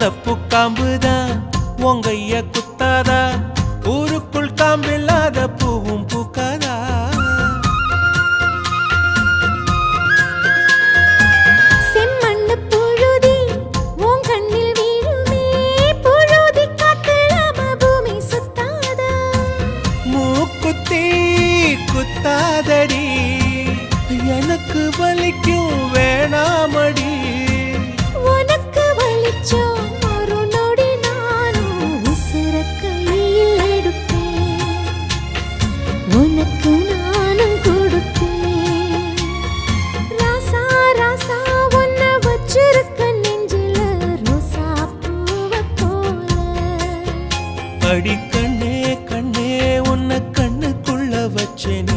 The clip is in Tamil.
தப்பு காம்புதான் உங்கைய குத்தாதா ஊருக்குள் காம்பில்லாத பூவும் பூக்காதா செம்மண்ணு புழுதி உன் கண்ணில் வீழுமே புழுதி காத்தலாம பூமி சுத்தாதா மூக்குத்தி குத்தாதடி எனக்கு வலிக்கும் வேணாமடி உனக்கு வலிச்சோம் ஒரு நொடி நானும் உசுர கையில் எடுப்பேன் உனக்கு நானும் கொடுப்பேன் ராசா ராசா உன்னை வச்சிருக்க நெஞ்சில ரோசா பூவை போல அடி கண்ணே கண்ணே உன்னை கண்ணுக்குள்ள வச்சேன்